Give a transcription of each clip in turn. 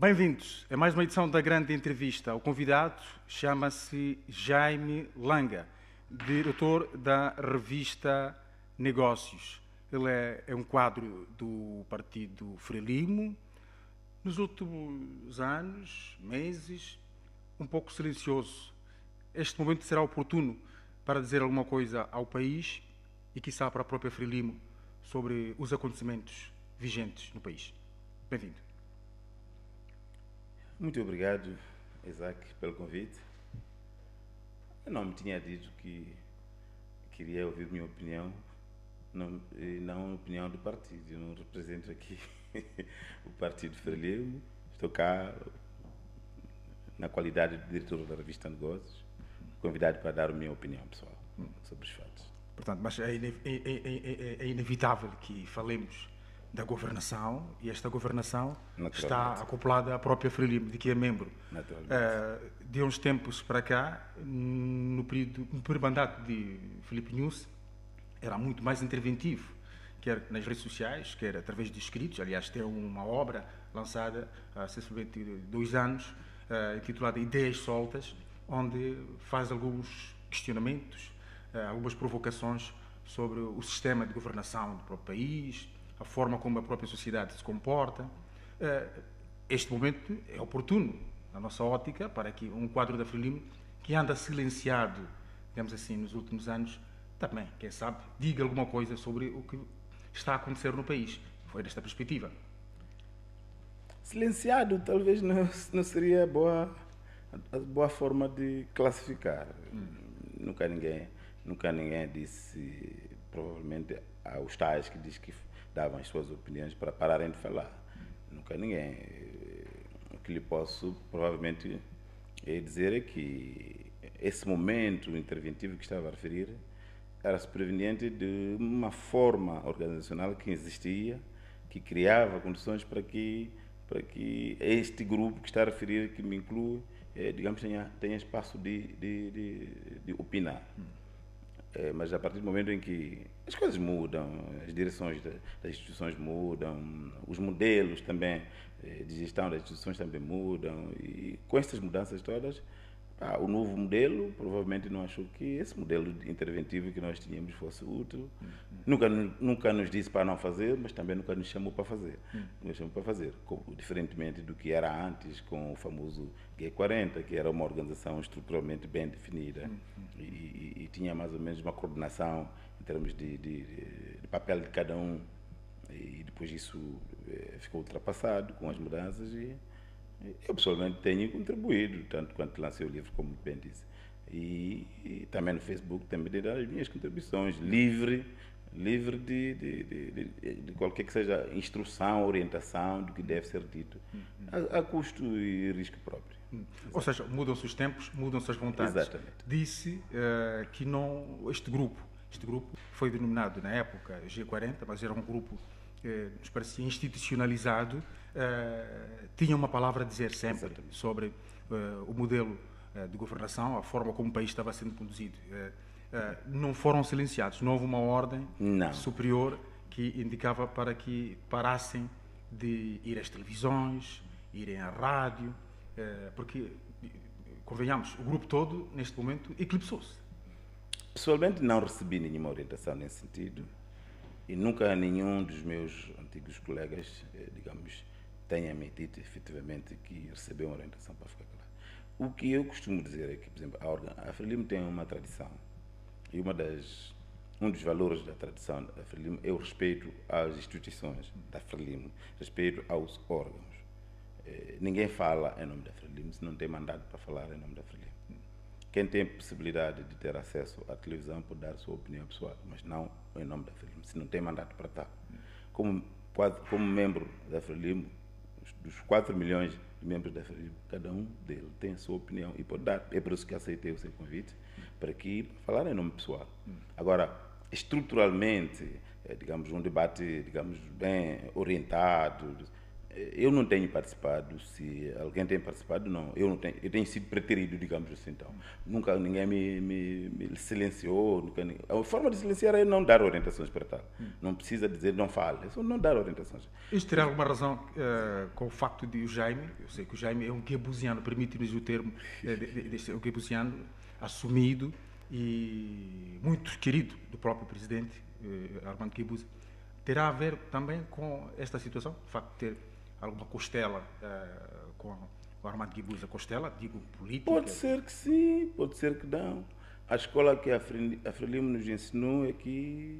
Bem-vindos a mais uma edição da Grande Entrevista. O convidado chama-se Jaime Langa, diretor da revista Negócios. Ele é um quadro do Partido Frelimo. Nos últimos anos, meses, um pouco silencioso. Este momento será oportuno para dizer alguma coisa ao país e, quiçá, para a própria Frelimo sobre os acontecimentos vigentes no país. Bem-vindo. Muito obrigado, Isaac, pelo convite. Eu não me tinha dito que queria ouvir minha opinião, e não a opinião do partido. Eu não represento aqui o Partido Frelimo. Estou cá na qualidade de diretor da revista Negócios, convidado para dar a minha opinião pessoal sobre os fatos. Portanto, mas é inevitável que falemos da governação, e esta governação está acoplada à própria Frelimo, de que é membro. De uns tempos para cá, no primeiro mandato de Filipe Nunes, era muito mais interventivo, quer nas redes sociais, quer através de escritos. Aliás, tem uma obra lançada há sensivelmente 2 anos, intitulada Ideias Soltas, onde faz alguns questionamentos, algumas provocações sobre o sistema de governação do próprio país, a forma como a própria sociedade se comporta. Este momento é oportuno, na nossa ótica, para que um quadro da Frelimo, que anda silenciado, digamos assim, nos últimos anos, também, quem sabe, diga alguma coisa sobre o que está a acontecer no país. Foi desta perspectiva. Silenciado talvez não seria a boa forma de classificar. Nunca ninguém disse, provavelmente, aos tais que diz que davam as suas opiniões para pararem de falar. Nunca ninguém. O que lhe posso provavelmente dizer é que esse momento interventivo que estava a referir era-se proveniente de uma forma organizacional que existia, que criava condições para que este grupo que está a referir, que me inclui, digamos, tenha espaço de opinar. Mas a partir do momento em que as coisas mudam, as direções das instituições mudam, os modelos também de gestão das instituições também mudam, e com essas mudanças todas, o novo modelo provavelmente não achou que esse modelo interventivo que nós tínhamos fosse útil. Nunca nos disse para não fazer, mas também nunca nos chamou para fazer. Nos chamou para fazer, diferentemente do que era antes, com o famoso G40, que era uma organização estruturalmente bem definida e tinha mais ou menos uma coordenação em termos de papel de cada um, e depois isso ficou ultrapassado com as mudanças, e eu pessoalmente tenho contribuído, tanto quanto lancei o livro, como bem disse, e também no Facebook também de dar as minhas contribuições, livre de qualquer que seja instrução, orientação do que deve ser dito, a custo e risco próprio. Ou seja, mudam-se os tempos, mudam-se as vontades. Exatamente. Disse que este grupo foi denominado na época G40, mas era um grupo que nos parecia institucionalizado, tinha uma palavra a dizer sempre. Exatamente. Sobre o modelo de governação, a forma como o país estava sendo conduzido. Não foram silenciados, não houve uma ordem superior que indicava para que parassem de ir às televisões, irem à rádio, porque, convenhamos, o grupo todo, neste momento, eclipsou-se. Pessoalmente, não recebi nenhuma orientação nesse sentido, e nunca nenhum dos meus antigos colegas, digamos, tenha me dito efetivamente que recebeu uma orientação para ficar calado. O que eu costumo dizer é que, por exemplo, a Frelimo tem uma tradição, e um dos valores da tradição da Frelimo é o respeito às instituições da Frelimo, respeito aos órgãos. Ninguém fala em nome da Frelimo se não tem mandato para falar em nome da Frelimo. Quem tem possibilidade de ter acesso à televisão pode dar a sua opinião pessoal, mas não em nome da Frelimo, se não tem mandato para tal. Como membro da Frelimo, dos 4 milhões de membros da Frelimo, cada um deles tem a sua opinião e pode dar. É por isso que aceitei o seu convite, para falar em nome pessoal. Agora, estruturalmente, digamos, um debate, digamos, bem orientado, eu não tenho participado, se alguém tem participado, não. Eu tenho sido preterido, digamos assim, então. Nunca ninguém me silenciou. A forma de silenciar é não dar orientações para tal. Não precisa dizer não fale, é só não dar orientações. Isto terá alguma razão com o facto de o Jaime, eu sei que o Jaime é um guebuziano, permite-nos o termo, um guebuziano assumido e muito querido do próprio presidente, Armando Guebuza, terá a ver também com esta situação, o facto de ter alguma costela com o Armando Guebuza, costela, digo, política? Pode ser que sim, pode ser que não. A escola que a Frelimo nos ensinou é que,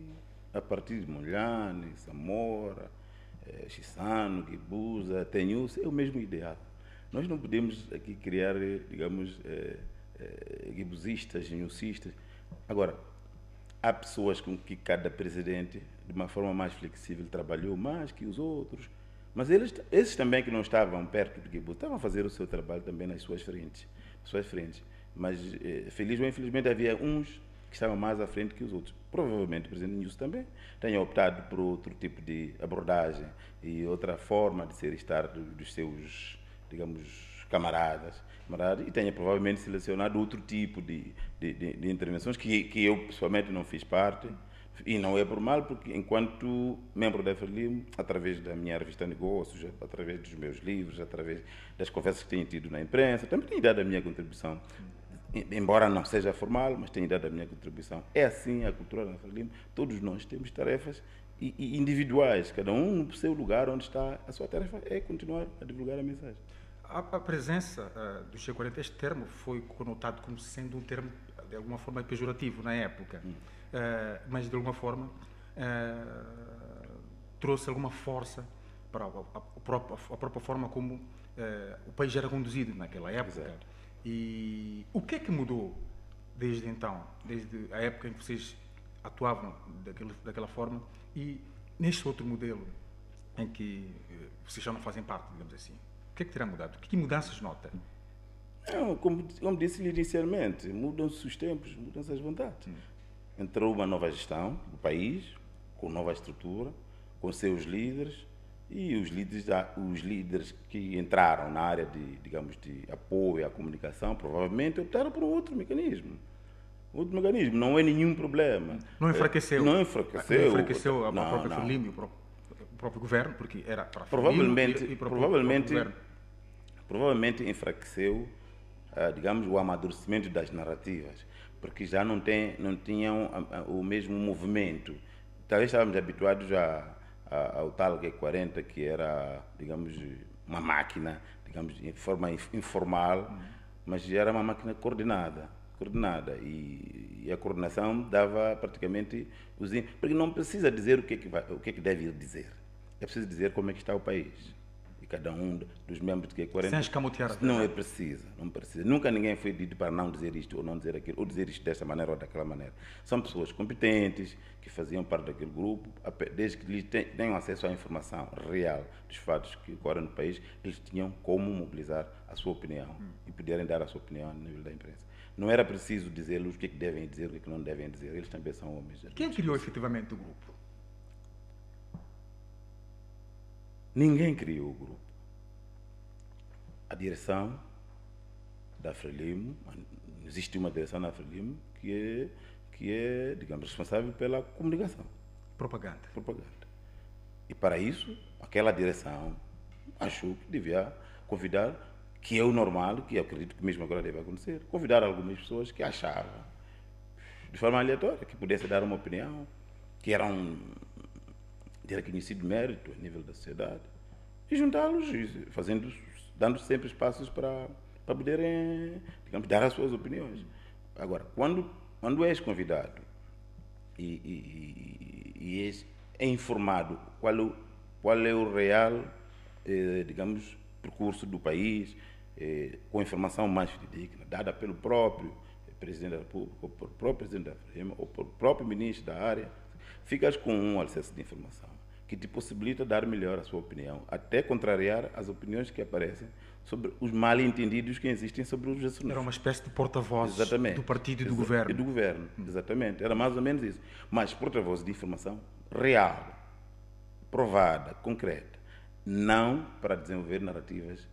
a partir de Molhane, Zamora, Chissano, Guebuza, Tenhuce, é o mesmo ideal. Nós não podemos aqui criar, digamos, guebuzistas, genhucistas. Agora, há pessoas com que cada presidente, de uma forma mais flexível, trabalhou mais que os outros. Mas esses também que não estavam perto de Guebuza, estavam a fazer o seu trabalho também nas suas frentes. Mas, feliz ou infelizmente, havia uns que estavam mais à frente que os outros. Provavelmente o presidente Nilson também tenha optado por outro tipo de abordagem e outra forma de ser e estar dos seus, digamos, camaradas e tenha provavelmente selecionado outro tipo de intervenções que eu pessoalmente não fiz parte. E não é por mal, porque enquanto membro da Frelimo, através da minha revista Negócios, através dos meus livros, através das conversas que tenho tido na imprensa, também tenho dado a minha contribuição. Embora não seja formal, mas tenho dado a minha contribuição. É assim a cultura da Frelimo. Todos nós temos tarefas individuais, cada um no seu lugar onde está. A sua tarefa é continuar a divulgar a mensagem. A presença do G40, este termo foi conotado como sendo um termo de alguma forma pejorativo na época. Mas de alguma forma trouxe alguma força para a própria forma como o país era conduzido naquela época. Exato. E o que é que mudou desde então, desde a época em que vocês atuavam daquela forma e neste outro modelo em que vocês já não fazem parte, digamos assim? O que é que terá mudado? Que mudanças nota? Não, como disse inicialmente, mudam-se os tempos, mudam-se as vontades. Entrou uma nova gestão do país, com nova estrutura, com seus líderes, e os líderes que entraram na área de apoio à comunicação, provavelmente optaram por um outro mecanismo. Outro mecanismo, não é nenhum problema. Não enfraqueceu? Não enfraqueceu. Não enfraqueceu a própria Frelimo, o próprio governo, porque era para a Frelimo e para o próprio governo. Provavelmente enfraqueceu, digamos, o amadurecimento das narrativas, porque já não tinham o mesmo movimento. Talvez estávamos habituados ao tal G40, que era, digamos, uma máquina, digamos, de forma informal, mas era uma máquina coordenada. E a coordenação dava praticamente porque não precisa dizer o que é que deve dizer. É preciso dizer como é que está o país. E cada um dos membros de G40... Sem escamotear. Não é preciso, não precisa. Nunca ninguém foi dito para não dizer isto ou não dizer aquilo, ou dizer isto desta maneira ou daquela maneira. São pessoas competentes, que faziam parte daquele grupo, desde que lhes tenham acesso à informação real dos fatos que ocorrem no país, eles tinham como mobilizar a sua opinião e poderem dar a sua opinião no nível da imprensa. Não era preciso dizer-lhes o que é que devem dizer, o que é que não devem dizer. Eles também são homens. Quem criou efetivamente o grupo? Ninguém criou o grupo. A direção da Frelimo, existe uma direção da Frelimo que é, digamos, responsável pela comunicação. Propaganda. E para isso, aquela direção achou que devia convidar, que é o normal, que eu acredito que mesmo agora deve acontecer, convidar algumas pessoas que achavam, de forma aleatória, que pudessem dar uma opinião, que eram de reconhecido mérito a nível da sociedade, e juntá-los, dando sempre espaços para poderem, digamos, dar as suas opiniões. Agora, quando és convidado e é informado qual é o real, digamos, percurso do país, com informação mais fidedigna, dada pelo próprio Presidente da República, ou pelo próprio Presidente da Frelimo, ou pelo próprio Ministro da área, ficas com um alicerce de informação que te possibilita dar melhor a sua opinião, até contrariar as opiniões que aparecem sobre os mal-entendidos que existem sobre os assuntos. Era uma espécie de porta-voz do partido e do governo. E do governo, exatamente. Era mais ou menos isso. Mas porta-voz de informação real, provada, concreta. não para desenvolver narrativas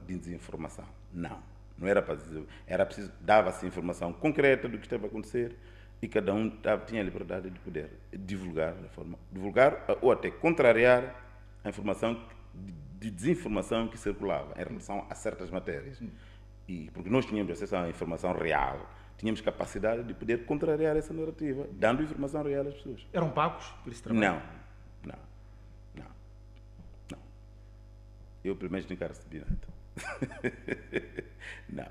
de desinformação. Não era para desenvolver. Era preciso, dava-se informação concreta do que estava a acontecer e cada um tinha a liberdade de poder divulgar ou até contrariar a informação de desinformação que circulava em relação a certas matérias. E porque nós tínhamos acesso à informação real, tínhamos capacidade de poder contrariar essa narrativa, dando informação real às pessoas. Eram pagos por esse trabalho? Não. Eu, pelo menos, nunca recebi nada. Não.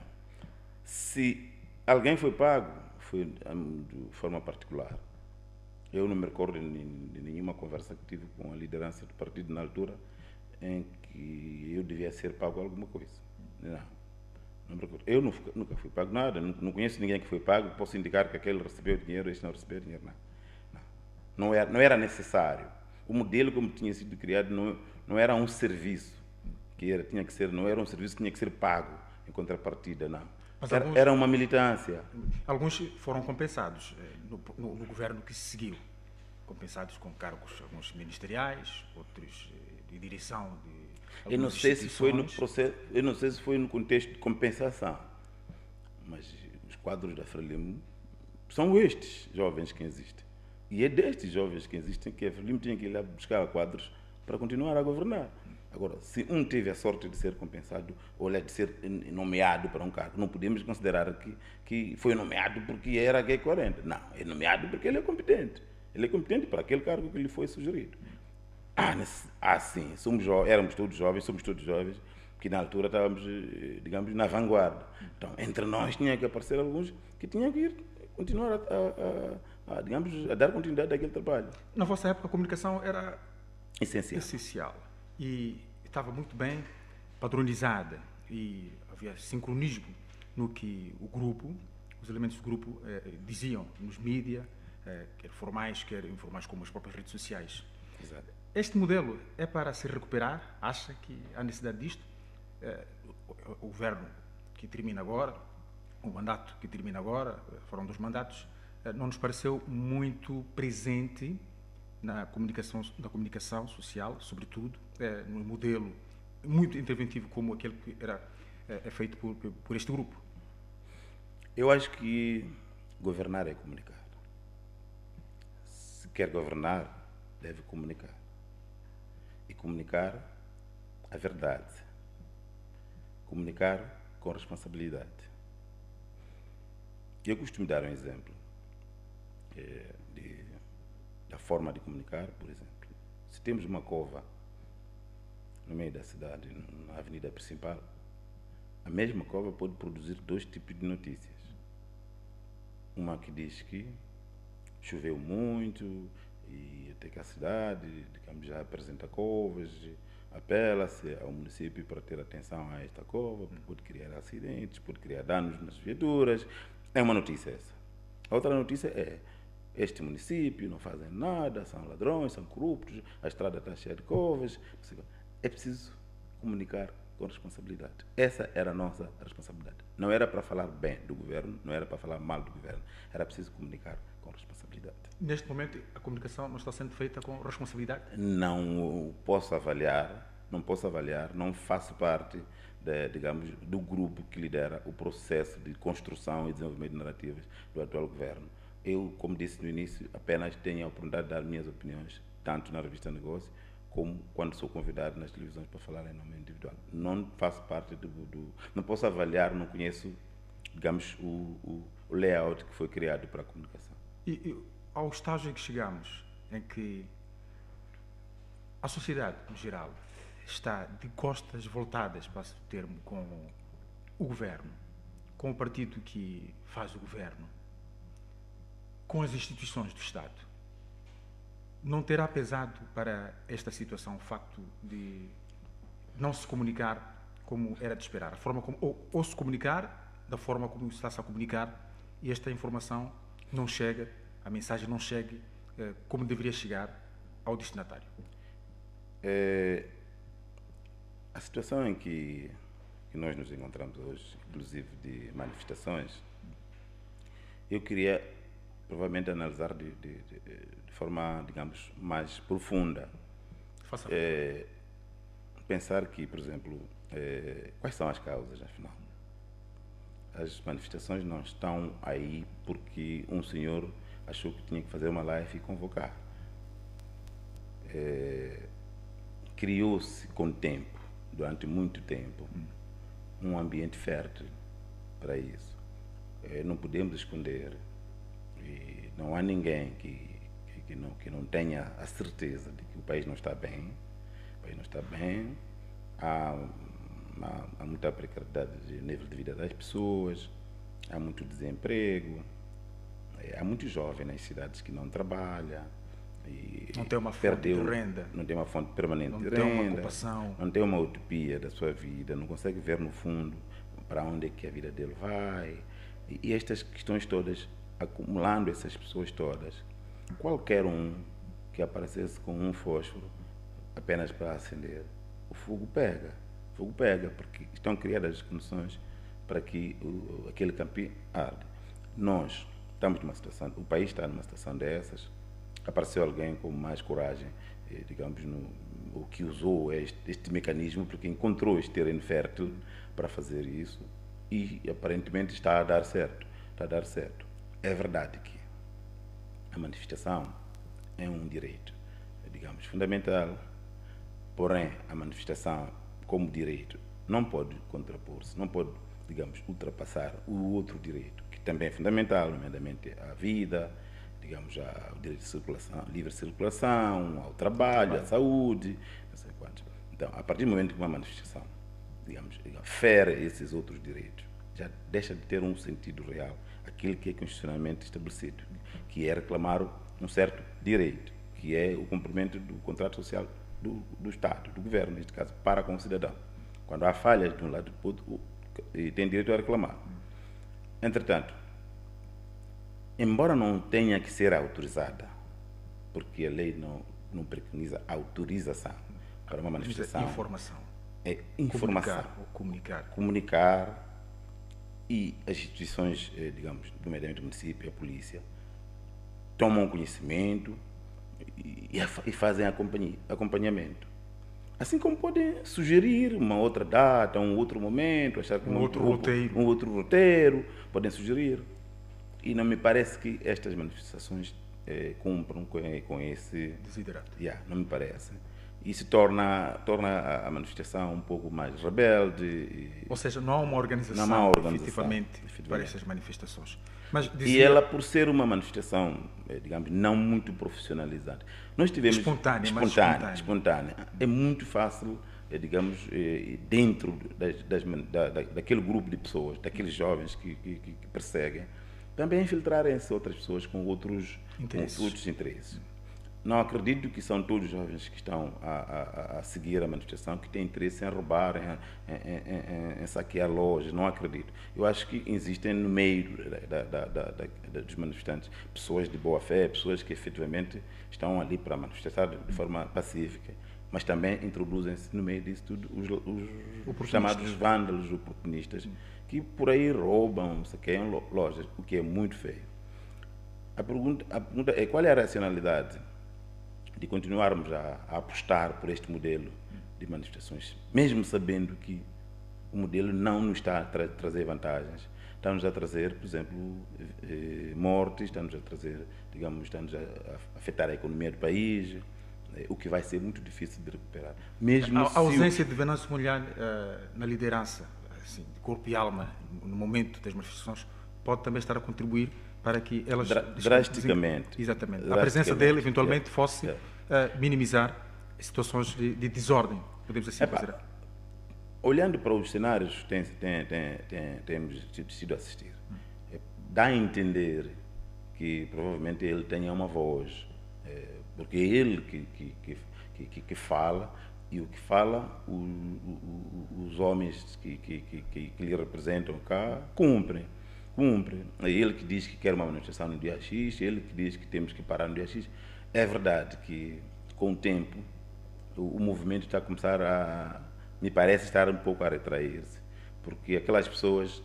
Se alguém foi pago, foi de forma particular. Eu não me recordo de nenhuma conversa que tive com a liderança do partido na altura em que eu devia ser pago alguma coisa. Não me recordo. Eu nunca fui pago nada, não conheço ninguém que foi pago, posso indicar que aquele recebeu dinheiro, este não recebeu dinheiro, não era necessário. O modelo como tinha sido criado não era um serviço não era um serviço que tinha que ser pago em contrapartida, não. Era uma militância. Alguns foram compensados no governo que se seguiu, compensados com cargos, alguns ministeriais, outros de direção de eu não sei se foi no processo, eu não sei se foi no contexto de compensação, mas os quadros da Frelimo são estes jovens que existem. E é destes jovens que existem que a Frelimo tinha que ir lá buscar quadros para continuar a governar. Agora, se um teve a sorte de ser compensado ou de ser nomeado para um cargo, não podemos considerar que foi nomeado porque era G40. Não, é nomeado porque ele é competente. Ele é competente para aquele cargo que lhe foi sugerido. Sim, éramos todos jovens, somos todos jovens, que na altura estávamos, digamos, na vanguarda. Então, entre nós tinha que aparecer alguns que tinham que ir continuar a dar continuidade àquele trabalho. Na vossa época, a comunicação era essencial. E estava muito bem padronizada e havia sincronismo no que os elementos do grupo diziam nos mídias, quer formais, quer informais, como as próprias redes sociais. Exato. Este modelo é para se recuperar? Acha que há necessidade disto? O governo que termina agora, o mandato que termina agora, foram 2 mandatos, não nos pareceu muito presente na comunicação social, sobretudo, num modelo muito interventivo como aquele que é feito por este grupo. Eu acho que governar é comunicar. Se quer governar, deve comunicar. E comunicar a verdade. Comunicar com responsabilidade. Eu costumo dar um exemplo da forma de comunicar, por exemplo. Se temos uma cova no meio da cidade, na avenida principal, a mesma cova pode produzir 2 tipos de notícias. Uma que diz que choveu muito e até que a cidade, digamos, já apresenta covas, apela-se ao município para ter atenção a esta cova, pode criar acidentes, pode criar danos nas viaturas. É uma notícia essa. A outra notícia é: este município não fazem nada, são ladrões, são corruptos, a estrada está cheia de covas. É preciso comunicar com responsabilidade. Essa era a nossa responsabilidade. Não era para falar bem do governo, não era para falar mal do governo. Era preciso comunicar com responsabilidade. Neste momento, a comunicação não está sendo feita com responsabilidade? Não posso avaliar, não faço parte, digamos, do grupo que lidera o processo de construção e desenvolvimento de narrativas do atual governo. Eu, como disse no início, apenas tenho a oportunidade de dar minhas opiniões, tanto na revista Negócio, como quando sou convidado nas televisões para falar em nome individual. Não faço parte não posso avaliar, não conheço, digamos, o layout que foi criado para a comunicação. E ao estágio em que chegamos, em que a sociedade, no geral, está de costas voltadas, passo o termo, com o governo, com o partido que faz o governo, com as instituições do Estado, não terá pesado para esta situação o facto de não se comunicar como era de esperar, a forma como, ou se comunicar da forma como se está-se a comunicar e esta informação não chega, a mensagem não chega como deveria chegar ao destinatário? A situação em que nós nos encontramos hoje, inclusive de manifestações, eu queria provavelmente analisar de forma, digamos, mais profunda. pensar que, por exemplo, quais são as causas, afinal? As manifestações não estão aí porque um senhor achou que tinha que fazer uma live e convocar. Criou-se com o tempo, durante muito tempo, um ambiente fértil para isso. Não podemos esconder, e não há ninguém que não tenha a certeza de que o país não está bem. O país não está bem, há muita precariedade de nível de vida das pessoas, há muito desemprego, há muito jovem nas cidades que não trabalha, e não tem uma fonte de renda, não tem uma fonte permanente de renda, não tem uma ocupação, não tem uma utopia da sua vida, não consegue ver no fundo para onde é que a vida dele vai, e estas questões todas, acumulando essas pessoas todas, qualquer um que aparecesse com um fósforo apenas para acender, o fogo pega, porque estão criadas as condições para que aquele campinho arde. Nós estamos numa situação, o país está numa situação dessas. Apareceu alguém com mais coragem, digamos, o que usou este mecanismo, porque encontrou este terreno fértil para fazer isso e aparentemente está a dar certo. É verdade que a manifestação é um direito, digamos, fundamental, porém a manifestação como direito não pode contrapor-se, não pode, digamos, ultrapassar o outro direito, que também é fundamental, nomeadamente a vida, digamos, ao direito de circulação, livre circulação, ao trabalho, à saúde, não sei quantos. Então, a partir do momento que uma manifestação, digamos, fere esses outros direitos, já deixa de ter um sentido real, aquilo que é constitucionalmente estabelecido, que é reclamar um certo direito, que é o cumprimento do contrato social do Estado, do governo, neste caso, para com o cidadão. Quando há falhas de um lado do outro, tem direito a reclamar. Entretanto, embora não tenha que ser autorizada, porque a lei não preconiza autorização para uma manifestação. Informação. É informação. Comunicar, e as instituições, digamos, nomeadamente o município e a polícia, tomam conhecimento e fazem acompanhamento. Assim como podem sugerir uma outra data, um outro momento, achar que um outro roteiro, podem sugerir. E não me parece que estas manifestações cumpram com esse desiderato. Não me parece. Isso torna a manifestação um pouco mais rebelde. Ou seja, não há uma organização, efetivamente, para essas manifestações. Mas E ela, por ser uma manifestação, digamos, não muito profissionalizada, nós tivemos espontânea. É muito fácil, digamos, dentro daquele grupo de pessoas, daqueles jovens que perseguem, também infiltrarem-se outras pessoas com outros interesses. Não acredito que são todos os jovens que estão a seguir a manifestação que têm interesse em roubar, em saquear lojas. Não acredito. Eu acho que existem no meio dos manifestantes pessoas de boa fé, pessoas que efetivamente estão ali para manifestar de forma pacífica, mas também introduzem-se no meio disso tudo os chamados vândalos oportunistas, que por aí roubam, saqueiam lojas, o que é muito feio. A pergunta é: qual é a racionalidade de continuarmos a apostar por este modelo de manifestações, mesmo sabendo que o modelo não nos está a trazer vantagens, está-nos a trazer, por exemplo, mortes, está-nos a trazer, digamos, está-nos a afetar a economia do país, o que vai ser muito difícil de recuperar. Mesmo a ausência de Venâncio Mondlane na liderança, assim, de corpo e alma, no momento das manifestações, pode também estar a contribuir para que elas... Drasticamente. Exatamente. A presença dele, eventualmente, fosse minimizar situações de desordem, podemos assim dizer. Olhando para os cenários que temos sido assistir, dá a entender que provavelmente ele tenha uma voz, porque é ele que fala, e o que fala, os homens que lhe representam cá cumprem. É ele que diz que quer uma manifestação no dia X, é ele que diz que temos que parar no dia X. É verdade que, com o tempo, o movimento está a começar me parece estar um pouco a retrair-se, porque aquelas pessoas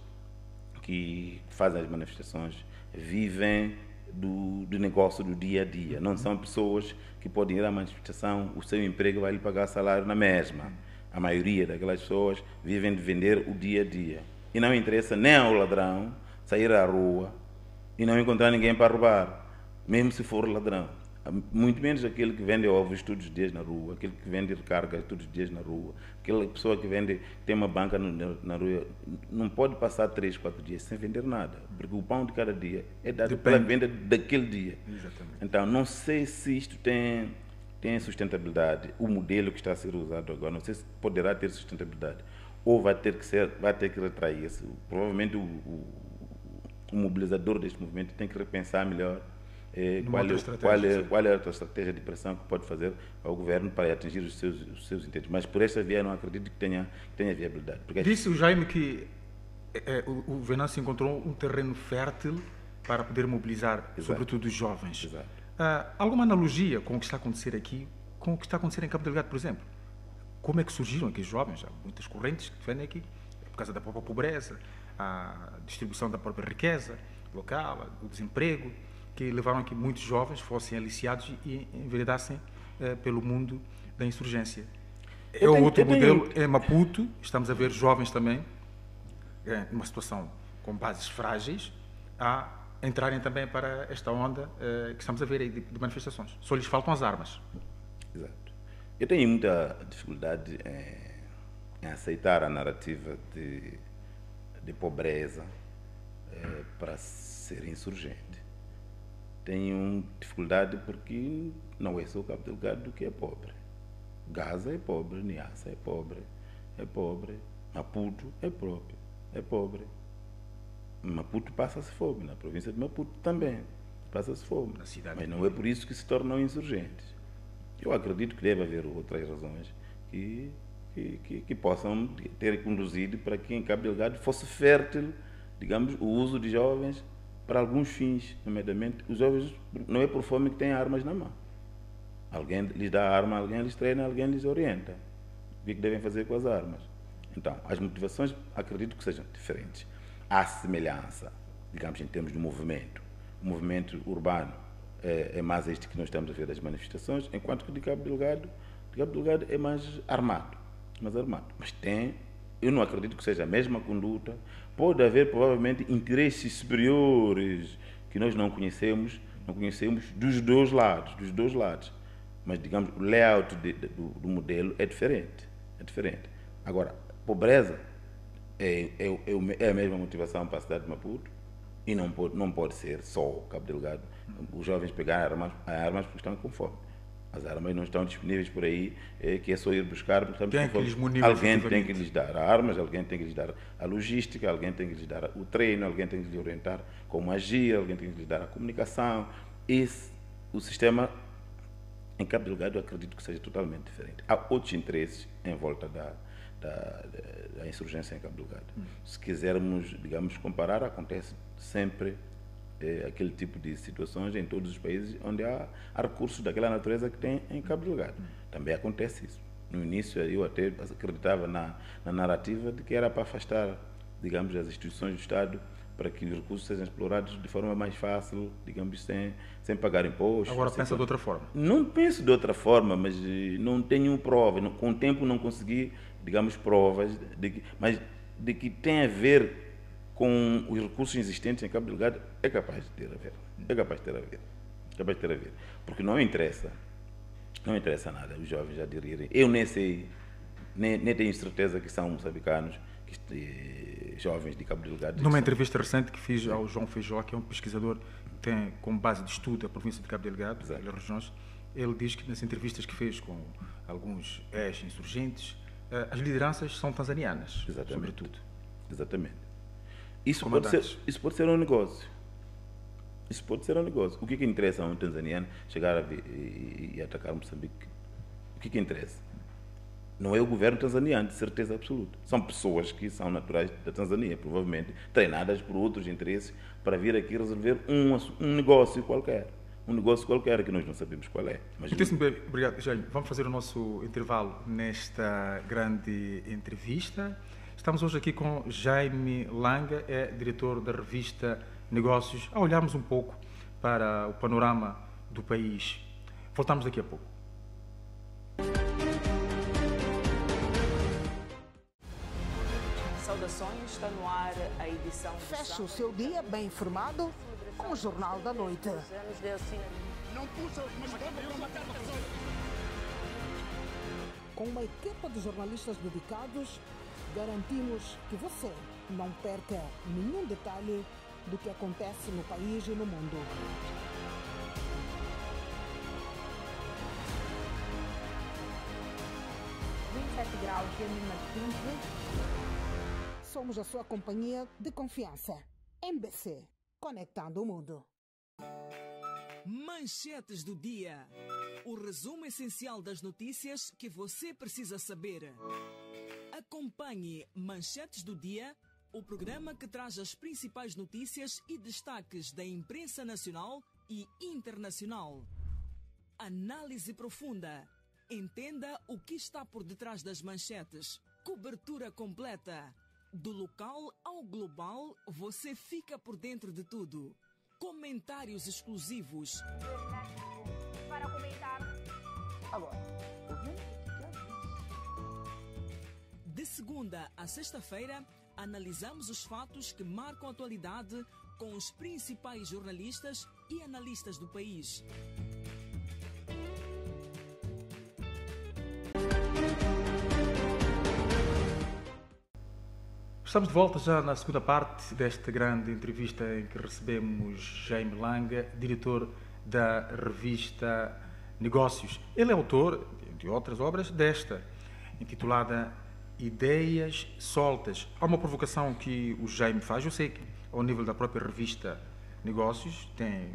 que fazem as manifestações vivem do negócio do dia a dia. Não são pessoas que podem ir à manifestação, o seu emprego vai lhe pagar salário na mesma. A maioria daquelas pessoas vivem de vender o dia a dia. E não interessa nem ao ladrão sair à rua e não encontrar ninguém para roubar, mesmo se for ladrão. Muito menos aquele que vende ovos todos os dias na rua, aquele que vende recargas todos os dias na rua, aquela pessoa que tem uma banca na rua, não pode passar 3, 4 dias sem vender nada, porque o pão de cada dia é dado pela venda daquele dia. Exatamente. Então, não sei se isto tem sustentabilidade, o modelo que está a ser usado agora, não sei se poderá ter sustentabilidade, ou vai ter que retrair-se. Provavelmente o mobilizador deste movimento tem que repensar melhor qual é a outra estratégia de pressão que pode fazer ao governo para atingir os seus interesses. Mas por esta via não acredito que tenha viabilidade. Disse o Jaime que o Venâncio encontrou um terreno fértil para poder mobilizar, exato, sobretudo os jovens. Exato. Alguma analogia com o que está a acontecer aqui, com o que está a acontecer em Cabo Delgado, por exemplo? Como é que surgiram aqui os jovens? Há muitas correntes que vêm aqui, por causa da própria pobreza, a distribuição da própria riqueza local, o desemprego, que levaram que muitos jovens fossem aliciados e enveredassem pelo mundo da insurgência. Outro modelo é Maputo, estamos a ver jovens também, numa situação com bases frágeis, a entrarem também para esta onda que estamos a ver aí de manifestações. Só lhes faltam as armas. Exato. Eu tenho muita dificuldade em aceitar a narrativa de pobreza para ser insurgente. Tenho dificuldade porque não é só o Cabo Delgado que é pobre. Gaza é pobre, Niassa é pobre, Maputo é pobre. Maputo passa-se fome, na província de Maputo também passa-se fome. Mas não é por isso que se tornam insurgentes. Eu acredito que deve haver outras razões que possam ter conduzido para que em Cabo Delgado fosse fértil, digamos, o uso de jovens para alguns fins, nomeadamente, os jovens não é por fome que têm armas na mão. Alguém lhes dá a arma, alguém lhes treina, alguém lhes orienta o que devem fazer com as armas. Então, as motivações acredito que sejam diferentes. Há semelhança, digamos, em termos de movimento. O movimento urbano é mais este que nós estamos a ver das manifestações, enquanto que de Cabo Delgado é mais armado. Mas eu não acredito que seja a mesma conduta. Pode haver, provavelmente, interesses superiores que nós não conhecemos dos dois lados. Mas, digamos, o layout do modelo é diferente. Agora, pobreza é a mesma motivação para a cidade de Maputo e não pode ser só o Cabo Delgado. Os jovens pegarem armas porque estão com fome. As armas não estão disponíveis por aí, que é só ir buscar porque estamos com fome. Alguém tem que lhes dar armas, alguém tem que lhes dar a logística, alguém tem que lhes dar o treino, alguém tem que lhes orientar como agir, alguém tem que lhes dar a comunicação. O sistema em Cabo Delgado eu acredito que seja totalmente diferente. Há outros interesses em volta da insurgência em Cabo Delgado. Se quisermos, digamos, comparar, acontece sempre aquele tipo de situações em todos os países onde há recursos daquela natureza que tem em Cabo Delgado. Também acontece isso. No início eu até acreditava na narrativa de que era para afastar, digamos, as instituições do Estado para que os recursos sejam explorados de forma mais fácil, digamos, sem pagar impostos. Agora pensa de outra forma? Não penso de outra forma, mas não tenho prova. Com o tempo não consegui, digamos, provas de que tem a ver com os recursos existentes em Cabo Delgado. É capaz de ter a ver. Porque não interessa nada os jovens aderirem. Eu nem sei, nem tenho certeza que são moçambicanos, jovens de Cabo Delgado. Numa entrevista recente que fiz ao João Feijó, que é um pesquisador que tem como base de estudo a província de Cabo Delgado, as regiões, ele diz que nas entrevistas que fez com alguns ex-insurgentes, as lideranças são tanzanianas, sobretudo. Exatamente. Isso pode ser um negócio. O que interessa a um tanzaniano chegar e atacar Moçambique? O que interessa? Não é o governo tanzaniano, de certeza absoluta. São pessoas que são naturais da Tanzânia, provavelmente treinadas por outros interesses para vir aqui resolver um negócio qualquer. Um negócio qualquer que nós não sabemos qual é. Mas... Obrigado, Jaime. Vamos fazer o nosso intervalo nesta grande entrevista. Estamos hoje aqui com Jaime Langa, é diretor da revista Negócios, a olharmos um pouco para o panorama do país. Voltamos daqui a pouco. Eleições. Está no ar a edição... Feche o seu dia bem informado com o Jornal da Noite. Com uma equipa de jornalistas dedicados, garantimos que você não perca nenhum detalhe do que acontece no país e no mundo. Graus e a mínima de 15. Somos a sua companhia de confiança. MBC, conectando o mundo. Manchetes do dia. O resumo essencial das notícias que você precisa saber. Acompanhe Manchetes do Dia, o programa que traz as principais notícias e destaques da imprensa nacional e internacional. Análise profunda. Entenda o que está por detrás das manchetes. Cobertura completa. Do local ao global, você fica por dentro de tudo. Comentários exclusivos. Para comentar. Agora, De segunda a sexta-feira, analisamos os fatos que marcam a atualidade com os principais jornalistas e analistas do país. Estamos de volta já na segunda parte desta grande entrevista em que recebemos Jaime Langa, diretor da revista Negócios. Ele é autor de outras obras desta, intitulada Ideias Soltas. Há uma provocação que o Jaime faz, eu sei que ao nível da própria revista Negócios tem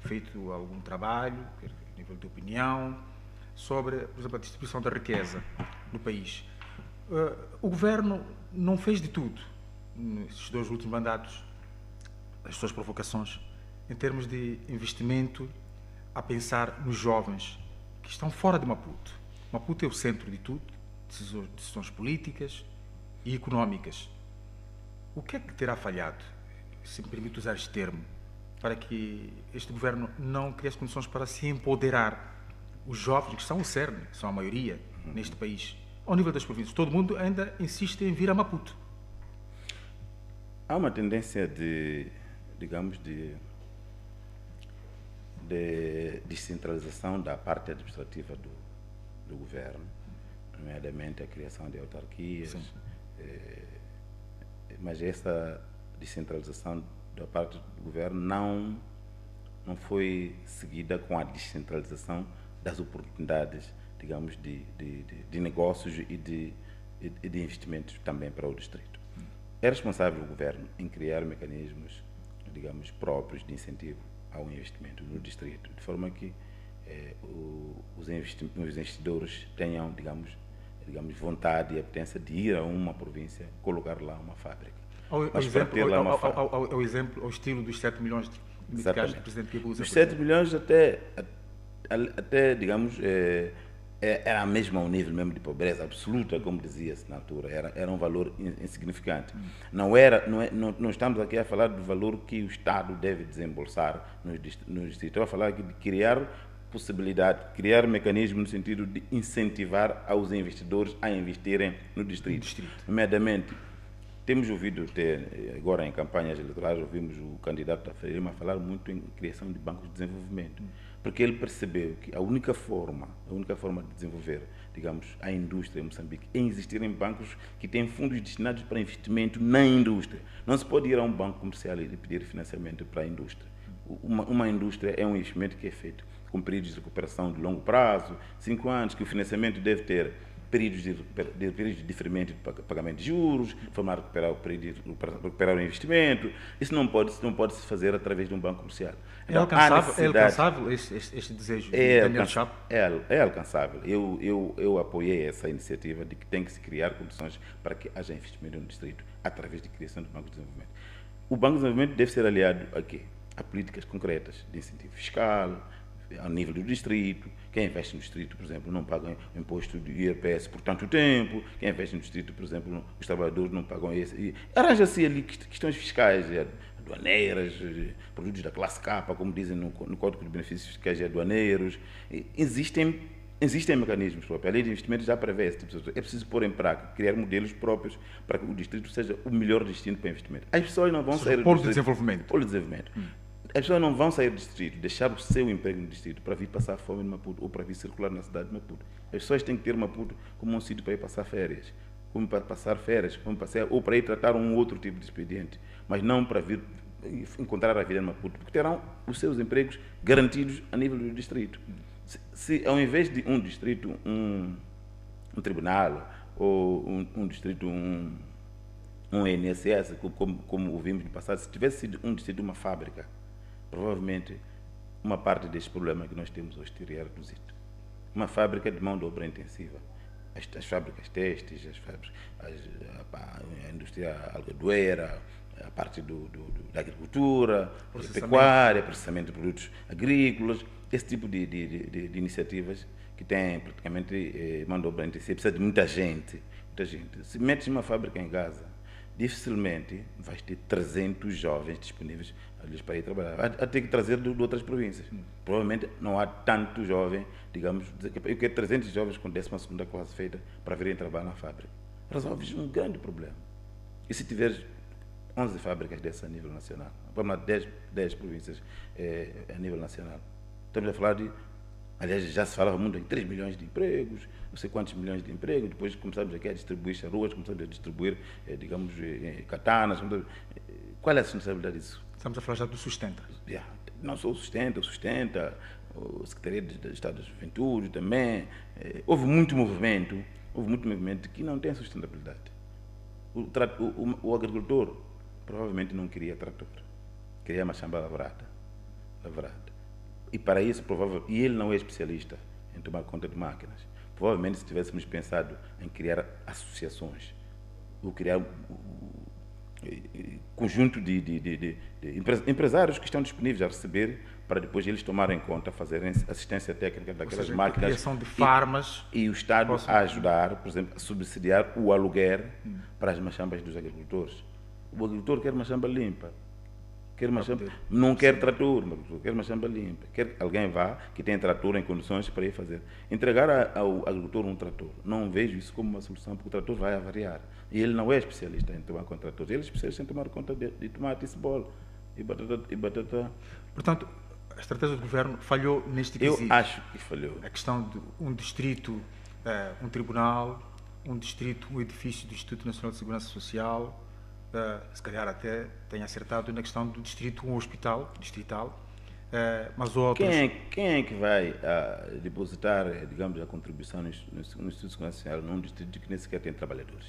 feito algum trabalho, a nível de opinião, sobre, por exemplo, a distribuição da riqueza no país. O governo não fez de tudo nesses 2 últimos mandatos, as suas provocações, em termos de investimento, a pensar nos jovens que estão fora de Maputo. Maputo é o centro de tudo, decisões políticas e económicas. O que é que terá falhado, se me permite usar este termo, para que este governo não crie as condições para se empoderar os jovens, que são o cerne, são a maioria neste país? Ao nível das províncias, todo mundo ainda insiste em vir a Maputo. Há uma tendência de descentralização da parte administrativa do governo, nomeadamente a criação de autarquias, mas essa descentralização da parte do governo não foi seguida com a descentralização das oportunidades, digamos, de negócios e de investimentos também para o distrito. É responsável o governo em criar mecanismos, digamos, próprios de incentivo ao investimento no distrito, de forma que os investidores tenham, digamos, vontade e apetência de ir a uma província, colocar lá uma fábrica. Ao estilo dos 7 milhões de meticais que o Presidente Kibu usa. Os 7 milhões até digamos, era mesmo ao nível mesmo de pobreza absoluta, como dizia-se na altura, era um valor insignificante. Não estamos aqui a falar do valor que o Estado deve desembolsar nos distritos. Estou a falar aqui de criar possibilidade, criar mecanismos no sentido de incentivar aos investidores a investirem no distrito. Nomeadamente, temos ouvido agora em campanhas eleitorais, ouvimos o candidato da Freire falar muito em criação de bancos de desenvolvimento, porque ele percebeu que a única forma de desenvolver, digamos, a indústria em Moçambique é existirem bancos que têm fundos destinados para investimento na indústria. Não se pode ir a um banco comercial e pedir financiamento para a indústria. Uma indústria é um investimento que é feito com períodos de recuperação de longo prazo, 5 anos, que o financiamento deve ter períodos de diferimento de pagamento de juros, de forma a recuperar o investimento. Isso não pode se fazer através de um banco comercial. Então, é alcançável este desejo de Daniel Chapo? É alcançável. Eu apoiei essa iniciativa de que tem que se criar condições para que haja investimento no distrito através de criação de bancos de desenvolvimento. O Banco de Desenvolvimento deve ser aliado a quê? A políticas concretas de incentivo fiscal, ao nível do distrito. Quem investe no distrito, por exemplo, não paga imposto de IRPS por tanto tempo. Quem investe no distrito, por exemplo, os trabalhadores não pagam esse. Arranja-se ali questões fiscais, aduaneiras, produtos da classe K, como dizem no Código de Benefícios Fiscais e Aduaneiros. Existem existem mecanismos próprios. A lei de investimento já prevê esse tipo de situação. É preciso pôr em prática, criar modelos próprios para que o distrito seja o melhor destino para investimento. As pessoas não vão sair do polo distrito. de desenvolvimento. Polo de desenvolvimento. As pessoas não vão sair do distrito, deixar o seu emprego no distrito para vir passar fome em Maputo ou para vir circular na cidade de Maputo. As pessoas têm que ter Maputo como um sítio para ir passar férias, como para passar férias, como para ou para ir tratar um outro tipo de expediente, mas não para vir encontrar a vida em Maputo, porque terão os seus empregos garantidos a nível do distrito. Se ao invés de um distrito, um tribunal, ou um distrito, um INSS, como ouvimos no passado, se tivesse sido um distrito, uma fábrica, provavelmente uma parte deste problema que nós temos hoje teria reduzido. Uma fábrica de mão de obra intensiva. As fábricas têxteis, a indústria algodoeira, a parte da agricultura, da pecuária, processamento de produtos agrícolas, esse tipo de iniciativas que têm praticamente mão de obra intensiva, precisa de muita gente. Se metes uma fábrica em Gaza, dificilmente vais ter 300 jovens disponíveis ali para ir trabalhar. Vai ter que trazer de outras províncias. Provavelmente não há tanto jovem, digamos, eu quero 300 jovens com 12ª classe feita para virem trabalhar na fábrica. Resolves um grande problema. E se tiveres 11 fábricas dessa a nível nacional, vamos lá, 10 províncias a nível nacional, estamos a falar de, aliás, já se falava muito em 3 milhões de empregos, não sei quantos milhões de empregos, depois começamos aqui a distribuir charuas, começamos a distribuir, digamos, katanas. Qual é a responsabilidade disso? Estamos a falar já do Sustenta. Não só o Sustenta, o Secretaria de Estado da Juventude também. Houve muito movimento que não tem sustentabilidade. O agricultor provavelmente não queria trator, queria machamba lavrada. E para isso, e ele não é especialista em tomar conta de máquinas. Provavelmente, se tivéssemos pensado em criar associações, ou criar conjunto de empresários que estão disponíveis a receber, para depois eles tomarem conta, fazerem assistência técnica daquelas máquinas. A criação de farmas. E o Estado a ajudar, por exemplo, a subsidiar o aluguer para as machambas dos agricultores. O agricultor quer machamba limpa. Não quer trator, quer machamba limpa. Quer alguém vá que tenha trator em condições para ir fazer. Entregar ao agricultor um trator, não vejo isso como uma solução, porque o trator vai avariar. E ele não é especialista em tomar conta de tratores, ele é especialista em tomar conta de tomate e cebola e batata. Portanto, a estratégia do governo falhou neste quesito. Eu acho que falhou. A questão de um distrito, um tribunal, um distrito, um edifício do Instituto Nacional de Segurança Social. Se calhar até tenha acertado na questão do distrito, um hospital distrital, mas outros... Quem é que vai depositar, digamos, a contribuição no Instituto de Segurança Social num distrito que nem sequer tem trabalhadores,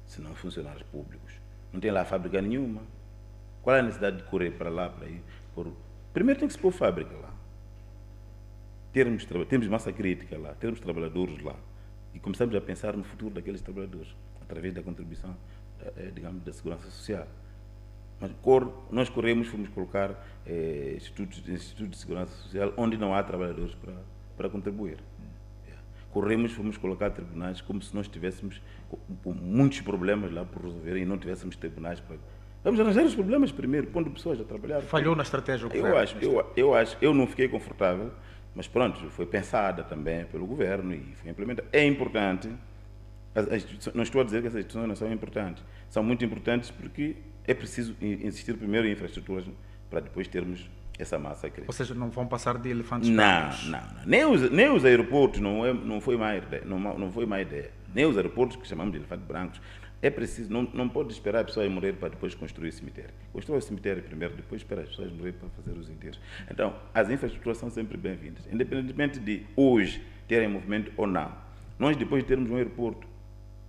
se não funcionários públicos? Não tem lá fábrica nenhuma. Qual é a necessidade de correr para lá, para ir? Primeiro tem que se pôr fábrica lá. Temos massa crítica lá, temos trabalhadores lá. E começamos a pensar no futuro daqueles trabalhadores, através da contribuição, digamos, da segurança social. Mas nós fomos colocar institutos de segurança social onde não há trabalhadores para contribuir. Fomos colocar tribunais como se nós tivéssemos muitos problemas lá por resolver e não tivéssemos tribunais para... Vamos arranjar os problemas primeiro, pondo pessoas a trabalhar. Falhou na estratégia do governo? Eu não fiquei confortável, mas pronto, foi pensada também pelo governo e foi implementada. É importante. Não estou a dizer que essas instituições não são importantes. São muito importantes porque é preciso insistir primeiro em infraestruturas para depois termos essa massa crítica. Ou seja, não vão passar de elefantes brancos. Não. Nem os aeroportos não foi má ideia. Nem os aeroportos que chamamos de elefantes brancos. É preciso, não pode esperar as pessoas morrer para depois construir o cemitério. Constrói o cemitério primeiro, depois espera as pessoas morrer para fazer os enterros. Então, as infraestruturas são sempre bem-vindas, independentemente de hoje terem movimento ou não. Nós, depois de termos um aeroporto,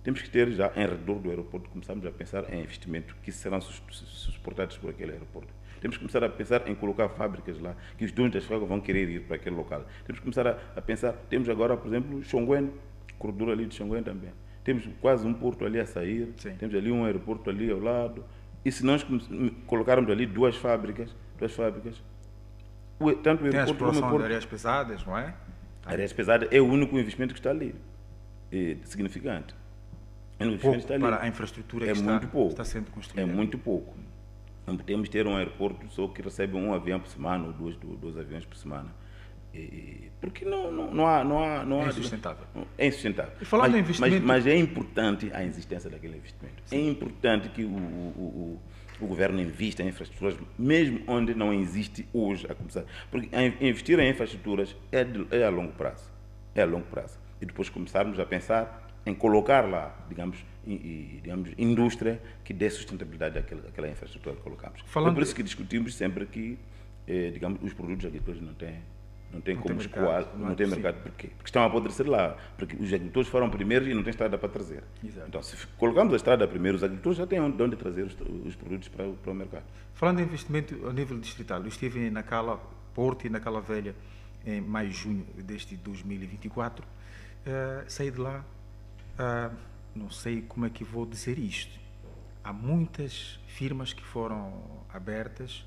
temos que ter já, em redor do aeroporto, começamos a pensar em investimentos que serão suportados por aquele aeroporto. Temos que começar a pensar em colocar fábricas lá, que os donos das fábricas vão querer ir para aquele local. Temos que começar a pensar, temos agora, por exemplo, Xonguene, corredor ali de Xonguene também. Temos quase um porto ali a sair, temos ali um aeroporto ali ao lado. E se nós colocarmos ali duas fábricas, tanto o tem aeroporto a exploração como o porto, de areias pesadas, não é? Areias pesadas é o único investimento que está ali, significante. Para a infraestrutura que está sendo construída. É muito pouco. Não podemos ter um aeroporto só que recebe um avião por semana ou dois aviões por semana. Porque não há É insustentável. É insustentável. E falando em investimento... mas é importante a existência daquele investimento. Sim. É importante que o governo invista em infraestruturas, mesmo onde não existe hoje a começar. Porque investir em infraestruturas é a longo prazo. É a longo prazo. E depois começarmos a pensar em colocar lá, digamos, indústria que dê sustentabilidade àquela infraestrutura que colocamos. É por isso que discutimos sempre que, digamos, os produtos agrícolas não têm como escoar, não tem mercado. Porquê? Porque estão a apodrecer lá. Porque os agricultores foram primeiros e não têm estrada para trazer. Exato. Então, se colocamos a estrada primeiro, os agricultores já têm de onde trazer os produtos para o mercado. Falando em investimento a nível distrital, eu estive na Cala Porto e na Cala Velha em maio e junho deste 2024. Saí de lá, não sei como é que vou dizer isto. Há muitas firmas que foram abertas,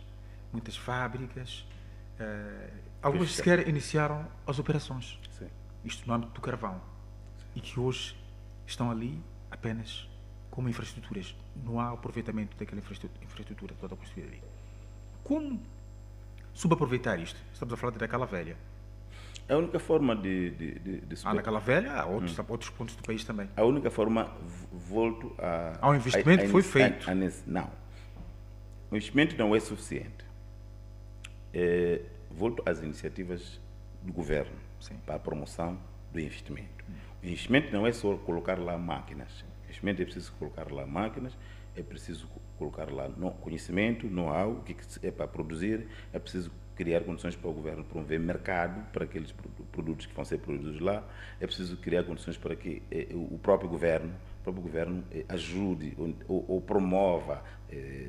muitas fábricas, algumas sequer iniciaram as operações. Sim. Isto no âmbito do carvão. Sim. E que hoje estão ali apenas como infraestruturas. Não há aproveitamento daquela infraestrutura toda construída ali. Como subaproveitar isto? Estamos a falar da Cala Velha. A única forma de na Cala Velha há outros pontos do país também. A única forma, volto a... Há um investimento que foi feito. Não. O investimento não é suficiente. Volto às iniciativas do governo. Sim. Para a promoção do investimento. O investimento não é só colocar lá máquinas. O investimento é preciso colocar lá máquinas, é preciso colocar lá conhecimento, know-how, o que é para produzir, é preciso criar condições para o governo promover mercado para aqueles produtos que vão ser produzidos lá, é preciso criar condições para que o próprio governo ajude ou promova,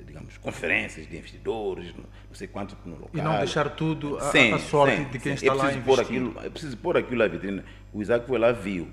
digamos, conferências de investidores, não sei quanto no local. E não deixar tudo à sorte de quem está lá a investir. É preciso pôr aquilo à vitrine. O Isaac foi lá, viu,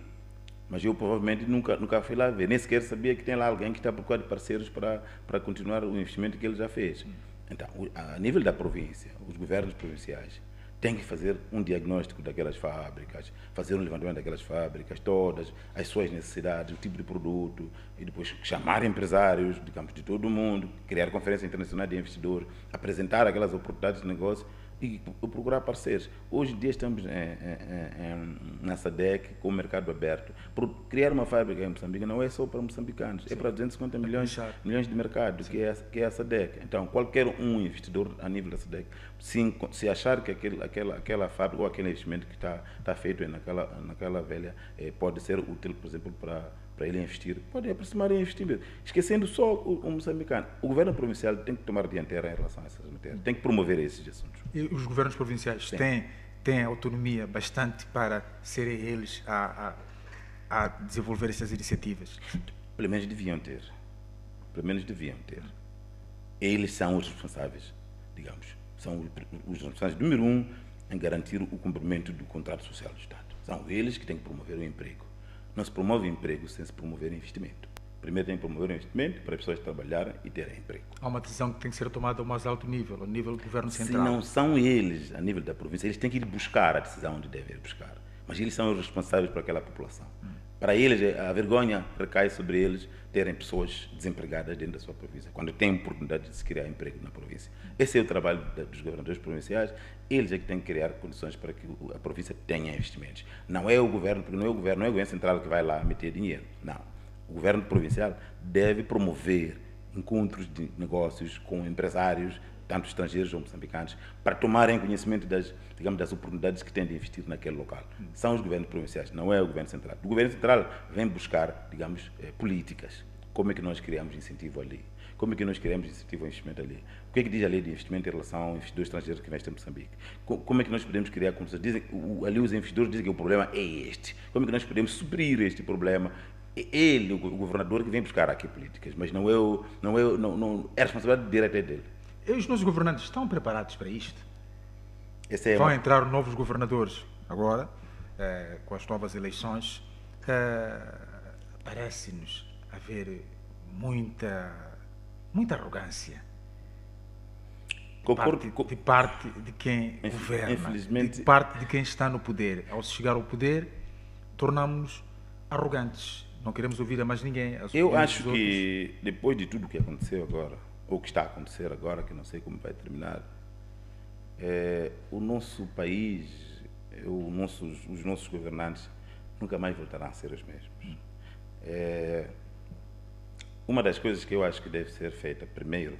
mas eu provavelmente nunca fui lá ver, nem sequer sabia que tem lá alguém que está à procura de parceiros para continuar o investimento que ele já fez. Então, a nível da província, os governos provinciais têm que fazer um diagnóstico daquelas fábricas, fazer um levantamento daquelas fábricas todas, as suas necessidades, o tipo de produto, e depois chamar empresários, digamos, de todo o mundo, criar conferência internacional de investidores, apresentar aquelas oportunidades de negócio e procurar parceiros. Hoje em dia estamos na SADC com o mercado aberto. Criar uma fábrica em Moçambique não é só para moçambicanos, é para 250 milhões de mercado, que é a SADC. Então, qualquer um investidor a nível da SADC, se achar que aquela fábrica ou aquele investimento que está feito naquela velha pode ser útil, por exemplo, para ele investir, pode aproximar e investir. Esquecendo só o moçambicano. O governo provincial tem que tomar dianteira em relação a essas matérias, tem que promover esses assuntos. E os governos provinciais têm autonomia bastante para serem eles a desenvolver essas iniciativas? Pelo menos deviam ter. Eles são os responsáveis, digamos. São os responsáveis, número 1, em garantir o cumprimento do contrato social do Estado. São eles que têm que promover o emprego. Não se promove emprego sem se promover investimento. Primeiro tem que promover o investimento para as pessoas trabalharem e terem emprego. Há uma decisão que tem que ser tomada ao mais alto nível, ao nível do governo central. Se não são eles, a nível da província, eles têm que ir buscar a decisão onde devem ir buscar. Mas eles são os responsáveis por aquela população. Para eles, a vergonha recai sobre eles terem pessoas desempregadas dentro da sua província, quando têm oportunidade de se criar emprego na província. Esse é o trabalho dos governadores provinciais. Eles é que têm que criar condições para que a província tenha investimentos. Não é o governo, porque não é o governo central que vai lá meter dinheiro. Não. O governo provincial deve promover encontros de negócios com empresários, tanto estrangeiros como moçambicanos, para tomarem conhecimento das oportunidades que têm de investir naquele local. São os governos provinciais, não é o governo central. O governo central vem buscar, digamos, políticas. Como é que nós criamos incentivo ali? Como é que nós criamos incentivo ao investimento ali? O que é que diz a lei de investimento em relação ao investidor estrangeiro que investe em Moçambique? Como é que nós podemos criar condições? Ali os investidores dizem que o problema é este. Como é que nós podemos suprir este problema? Ele, o governador, que vem buscar aqui políticas, mas não é a responsabilidade direta dele. E os nossos governantes estão preparados para isto? Vão entrar novos governadores agora, com as novas eleições. Parece-nos haver muita arrogância de parte de quem governa, de parte de quem está no poder. Ao chegar ao poder, tornamos-nos arrogantes. Não queremos ouvir a mais ninguém. Eu acho que depois de tudo o que aconteceu agora, ou que está a acontecer agora, que não sei como vai terminar, o nosso país os nossos governantes nunca mais voltarão a ser os mesmos. Uma das coisas que eu acho que deve ser feita primeiro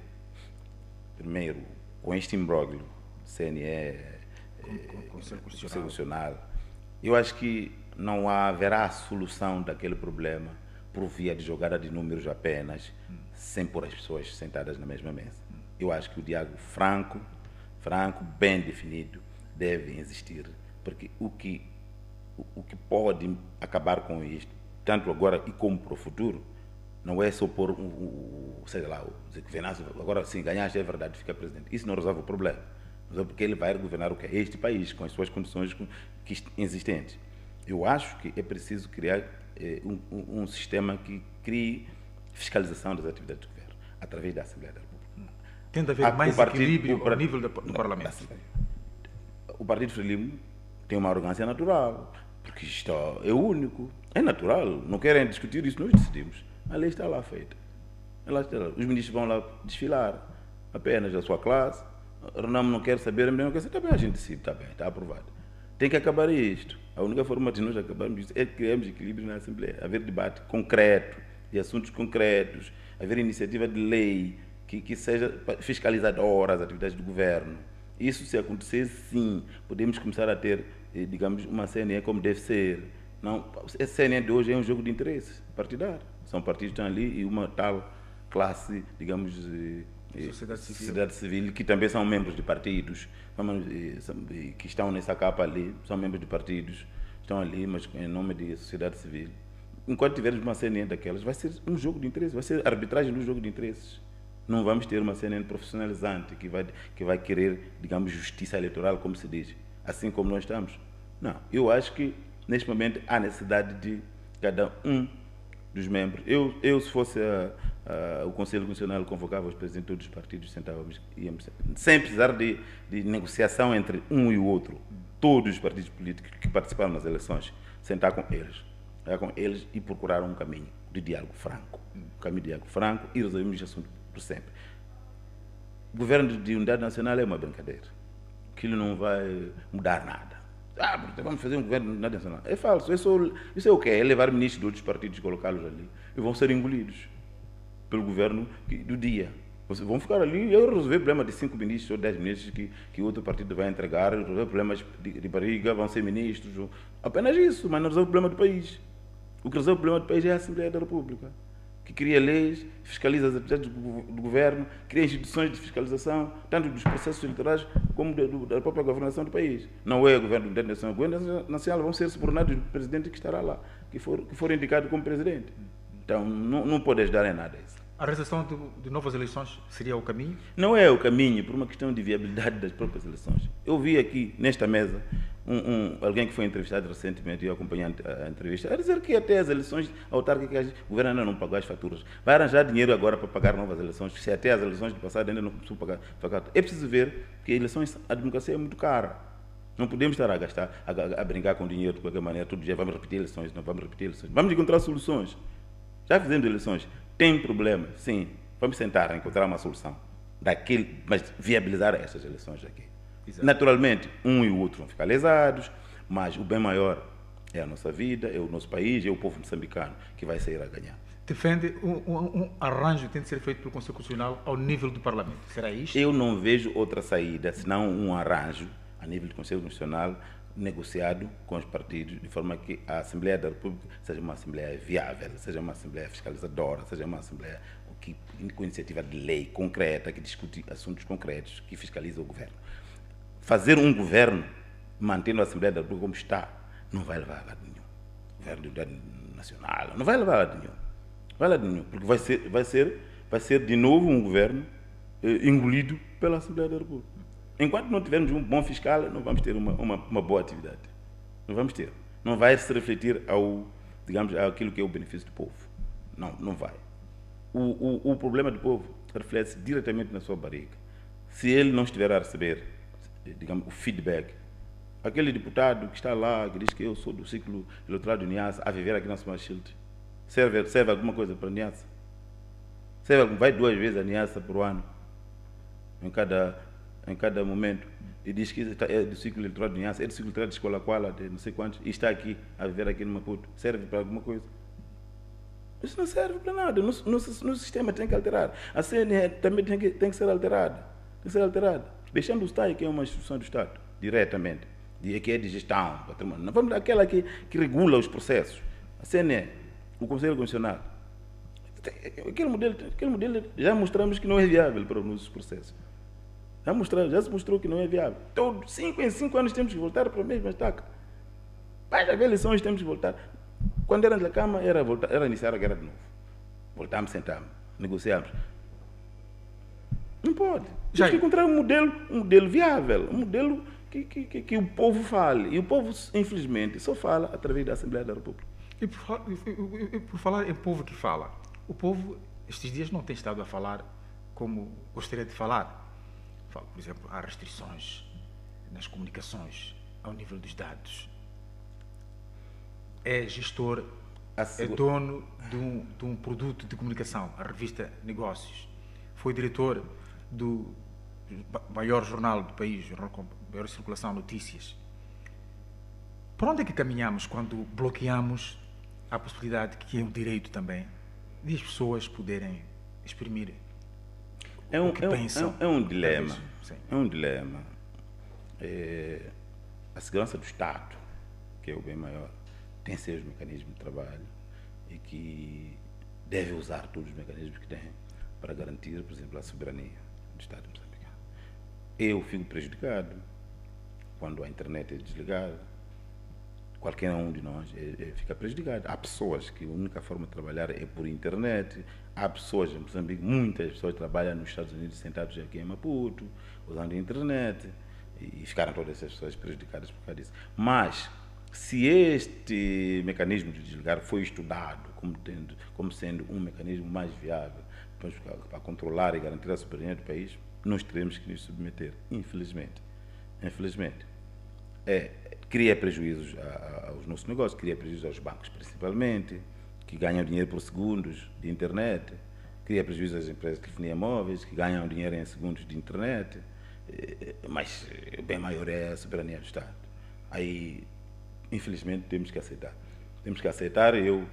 com este imbróglio, CNE, Conselho Constitucional, eu acho que não haverá solução daquele problema por via de jogada de números apenas, sem pôr as pessoas sentadas na mesma mesa. Eu acho que o diálogo franco, bem definido, deve existir, porque o que pode acabar com isto, tanto agora e como para o futuro, não é só pôr agora sim, ganhaste, é verdade, fica presidente. Isso não resolve o problema. Porque ele vai governar o que é este país, com as suas condições existentes. Eu acho que é preciso criar um sistema que crie fiscalização das atividades do governo, através da Assembleia da República. Tende a haver mais equilíbrio ao nível do Parlamento. O Partido Frelimo tem uma arrogância natural, porque isto é único, é natural, não querem discutir isso, nós decidimos. A lei está lá feita. Os ministros vão lá desfilar, apenas a sua classe. Renamo não quer saber, não quer saber, também a gente decide, está bem, está aprovado. Tem que acabar isto. A única forma de nós acabarmos isso é criarmos equilíbrio na Assembleia, haver debate concreto, de assuntos concretos, haver iniciativa de lei que seja fiscalizadora as atividades do governo. Isso, se acontecer, sim, podemos começar a ter, digamos, uma CNE como deve ser. Não, a CNE de hoje é um jogo de interesses partidário. São partidos que estão ali e uma tal classe, digamos, sociedade civil, que também são membros de partidos, que estão nessa capa ali, são membros de partidos, estão ali, mas em nome de sociedade civil. Enquanto tivermos uma CNN daquelas, vai ser um jogo de interesses, vai ser arbitragem do jogo de interesses. Não vamos ter uma CNN profissionalizante que vai querer, digamos, justiça eleitoral, como se diz, assim como nós estamos. Não, eu acho que neste momento há necessidade de cada um dos membros. Eu se fosse o Conselho Constitucional, convocava os presidentes de todos os partidos, sentávamos, íamos, sem precisar de negociação entre um e o outro. Todos os partidos políticos que participaram nas eleições, sentar com eles e procurar um caminho de diálogo franco. Um caminho de diálogo franco e resolvemos o assunto por sempre. O governo de unidade nacional é uma brincadeira. Aquilo não vai mudar nada. Vamos fazer um governo de unidade nacional. É falso. Isso é o quê? É levar ministros de outros partidos e colocá-los ali. E vão ser engolidos pelo governo do dia. Vão ficar ali e resolver o problema de 5 ministros ou 10 ministros que outro partido vai entregar, resolver problemas de barriga, vão ser ministros. Apenas isso, mas não resolve o problema do país. O que resolve o problema do país é a Assembleia da República, que cria leis, fiscaliza as atividades do governo, cria instituições de fiscalização, tanto dos processos eleitorais como da própria governação do país. Não é o governo da unidade nacional. O governo nacional vão ser subordinados do presidente que estará lá, que for indicado como presidente. Então, não pode ajudar em nada isso. A realização de novas eleições seria o caminho? Não é o caminho, por uma questão de viabilidade das próprias eleições. Eu vi aqui, nesta mesa, alguém que foi entrevistado recentemente, e eu acompanhei a entrevista, a dizer que até as eleições autárquicas, o governo ainda não pagou as faturas. Vai arranjar dinheiro agora para pagar novas eleições, se até as eleições de passado ainda não começou a pagar. É preciso ver que a democracia é muito cara. Não podemos estar a brincar com dinheiro de qualquer maneira, todo dia vamos repetir eleições, não vamos repetir eleições. Vamos encontrar soluções. Já fizemos eleições. Tem problema, sim. Vamos tentar encontrar uma solução mas viabilizar essas eleições aqui. Exato. Naturalmente, um e o outro vão ficar lesados, mas o bem maior é a nossa vida, é o nosso país, é o povo moçambicano que vai sair a ganhar. Defende um arranjo que tem de ser feito pelo Conselho Constitucional ao nível do Parlamento. Será isto? Eu não vejo outra saída senão um arranjo a nível do Conselho Constitucional negociado com os partidos, de forma que a Assembleia da República seja uma Assembleia viável, seja uma Assembleia fiscalizadora, seja uma Assembleia com iniciativa de lei concreta, que discute assuntos concretos, que fiscaliza o governo. Fazer um governo, mantendo a Assembleia da República como está, não vai levar a lado nenhum. O governo de unidade nacional não vai levar a lado nenhum. Não vai a lado nenhum, porque vai ser de novo um governo engolido pela Assembleia da República. Enquanto não tivermos um bom fiscal, não vamos ter uma boa atividade. Não vamos ter. Não vai se refletir àquilo que é o benefício do povo. Não vai. O problema do povo reflete diretamente na sua barriga. Se ele não estiver a receber, digamos, o feedback, aquele deputado que está lá, que diz que eu sou do ciclo eleitoral de Niassa, a viver aqui na Smart Shield, serve alguma coisa para Niassa? Vai 2 vezes a Niassa por ano, em cada momento. e diz que é do ciclo eleitoral de Inhaça, é do ciclo eleitoral de Escola Kuala, de não sei quantos, e está aqui a viver aqui no Maputo. Serve para alguma coisa? Isso não serve para nada. No sistema tem que alterar. A CNE também tem que ser alterada. Tem que ser alterada. Deixando o Estado, que é uma instituição do Estado, diretamente, que é de gestão, patrimônio. Não vamos daquela que regula os processos. A CNE, o Conselho Constitucional. Aquele modelo já mostramos que não é viável para os nossos processos. Já se mostrou que não é viável. Então, 5 em 5 anos temos que voltar para a mesma estaca. Para as eleições temos que voltar. Quando era na cama, era iniciar a guerra de novo. Voltamos, sentamos, negociamos. Não pode. Temos que encontrar um modelo viável, um modelo que o povo fale. E o povo, infelizmente, só fala através da Assembleia da República. E por falar em povo que fala, o povo, estes dias, não tem estado a falar como gostaria de falar. Por exemplo, há restrições nas comunicações, ao nível dos dados. É gestor, é dono de um produto de comunicação, a revista Negócios. Foi diretor do maior jornal do país, jornal com maior circulação, Notícias. Por onde é que caminhamos quando bloqueamos a possibilidade, que é um direito também, de as pessoas poderem exprimir o que pensam? É um dilema. É um dilema. A segurança do Estado, que é o bem maior, tem seus mecanismos de trabalho e que deve usar todos os mecanismos que tem para garantir, por exemplo, a soberania do Estado moçambicano. Eu fico prejudicado quando a internet é desligada. Qualquer um de nós fica prejudicado. Há pessoas que a única forma de trabalhar é por internet. Há pessoas em Moçambique, muitas pessoas trabalham nos Estados Unidos sentados aqui em Maputo, usando a internet, e ficaram todas essas pessoas prejudicadas por causa disso. Mas, se este mecanismo de desligar foi estudado como sendo um mecanismo mais viável para controlar e garantir a soberania do país, nós teremos que nos submeter, infelizmente. Infelizmente. Cria prejuízos aos nossos negócios, cria prejuízos aos bancos, principalmente, que ganham dinheiro por segundos de internet, cria prejuízos às empresas de telefonia móveis, que ganham dinheiro em segundos de internet, mas o bem maior é a soberania do Estado. Aí, infelizmente, temos que aceitar. Temos que aceitar. Eu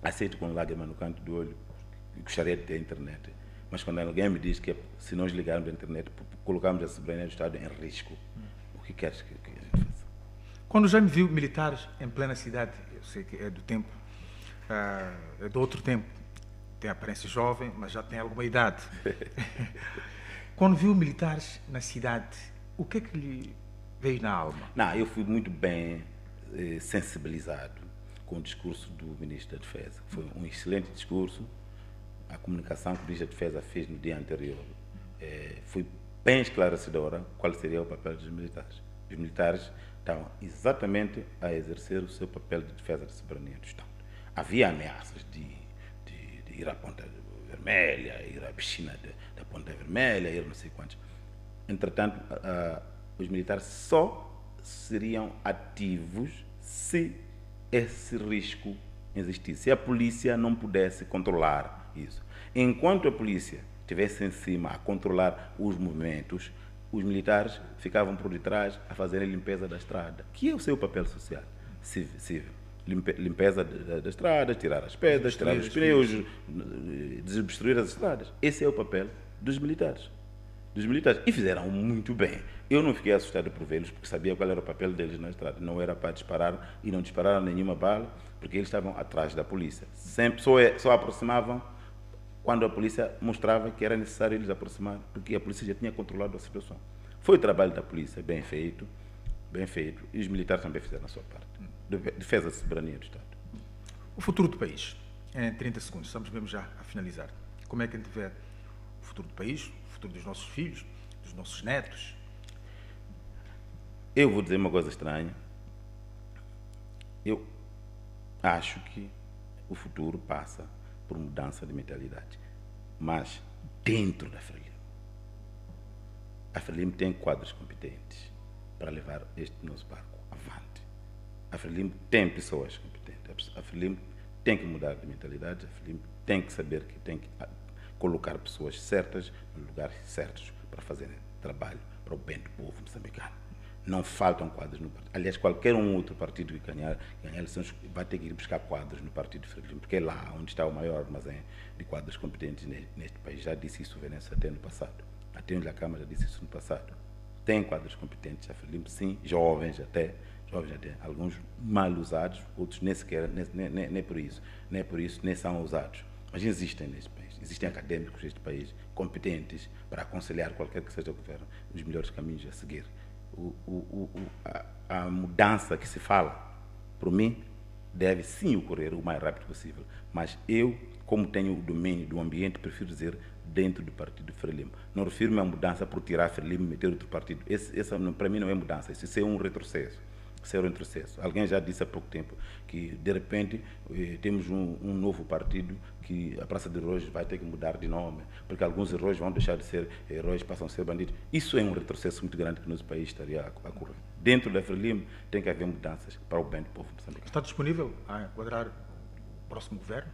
aceito com lágrima no canto do olho, gostaria de ter internet, mas quando alguém me diz que se nós ligarmos a internet, colocamos a soberania do Estado em risco, o que queres que a gente faça? Quando já me viu militares em plena cidade, eu sei que é do tempo, é do outro tempo, tem aparência jovem, mas já tem alguma idade. Quando viu militares na cidade, o que é que lhe veio na alma? Não, eu fui muito bem sensibilizado com o discurso do Ministro da Defesa. Foi um excelente discurso. A comunicação que o Ministro da Defesa fez no dia anterior foi bem esclarecedora qual seria o papel dos militares. Os militares estavam exatamente a exercer o seu papel de defesa da soberania do Estado. Havia ameaças de ir à Ponta Vermelha, ir à piscina da Ponta Vermelha, ir não sei quantos. Entretanto, os militares só seriam ativos se esse risco existisse, se a polícia não pudesse controlar isso. Enquanto a polícia estivesse em cima a controlar os movimentos, os militares ficavam por detrás a fazerem limpeza da estrada, que é o seu papel social, civil. Limpeza da estrada, tirar as pedras, tirar os pneus, desobstruir as estradas. Esse é o papel dos militares. E fizeram muito bem. Eu não fiquei assustado por vê-los, porque sabia qual era o papel deles na estrada. Não era para disparar, e não dispararam nenhuma bala, porque eles estavam atrás da polícia. Sempre só aproximavam quando a polícia mostrava que era necessário eles aproximar, porque a polícia já tinha controlado a situação. Foi o trabalho da polícia, bem feito, e os militares também fizeram a sua parte. Defesa da soberania do Estado. O futuro do país, em 30 segundos, estamos mesmo já a finalizar. Como é que a gente vê o futuro do país, o futuro dos nossos filhos, dos nossos netos? Eu vou dizer uma coisa estranha. Eu acho que o futuro passa por mudança de mentalidade, mas dentro da Frelimo. A Frelimo tem quadros competentes para levar este nosso barco avante. A Frelimo tem pessoas competentes. A Frelimo tem que mudar de mentalidade. A Frelimo tem que saber que tem que colocar pessoas certas nos lugares certos para fazerem trabalho, para o bem do povo moçambicano. Não faltam quadros no partido. Aliás, qualquer outro partido que ganhar eleições vai ter que ir buscar quadros no partido Frelimo, porque é lá onde está o maior armazém de quadros competentes neste país. Já disse isso o Venâncio até no passado. Até onde a Câmara já disse isso no passado. Tem quadros competentes a Frelimo, sim, jovens até, alguns mal usados, outros nem sequer, nem por isso, nem são usados. Mas existem neste país. Existem académicos neste país competentes para aconselhar qualquer que seja o governo os melhores caminhos a seguir. A mudança que se fala, por mim, deve sim ocorrer o mais rápido possível. Mas eu, como tenho o domínio do ambiente, prefiro dizer dentro do partido Frelimo. Não refiro-me a mudança por tirar Frelimo e meter outro partido. Essa para mim não é mudança, isso é um retrocesso. Alguém já disse há pouco tempo que, de repente, temos um novo partido que a Praça de Heróis vai ter que mudar de nome, porque alguns heróis vão deixar de ser heróis, passam a ser bandidos. Isso é um retrocesso muito grande que o nosso país estaria a correr. Dentro da Frelimo tem que haver mudanças para o bem do povo moçambicano. Está disponível a enquadrar o próximo governo?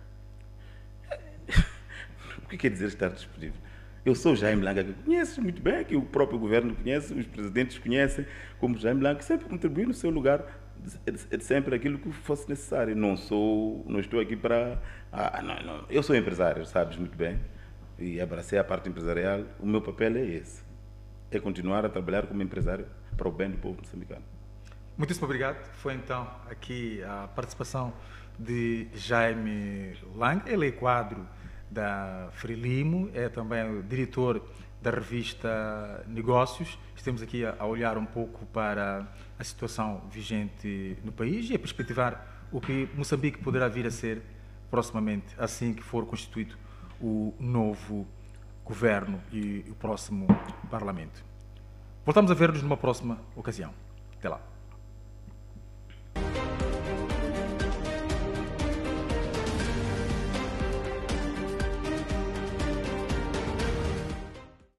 O que quer dizer estar disponível? Eu sou Jaime Langa, que conheces muito bem, que o próprio governo conhece, os presidentes conhecem, como Jaime Langa, que sempre contribui no seu lugar, sempre aquilo que fosse necessário. Não estou aqui para... não. Eu sou empresário, sabes muito bem, e abracei a parte empresarial. O meu papel é esse, é continuar a trabalhar como empresário para o bem do povo moçambicano. Muitíssimo obrigado. Foi então aqui a participação de Jaime Langa, ele é quadro da Frelimo, é também o diretor da revista Negócios. Estamos aqui a olhar um pouco para a situação vigente no país e a perspectivar o que Moçambique poderá vir a ser proximamente, assim que for constituído o novo governo e o próximo Parlamento. Voltamos a ver-nos numa próxima ocasião. Até lá.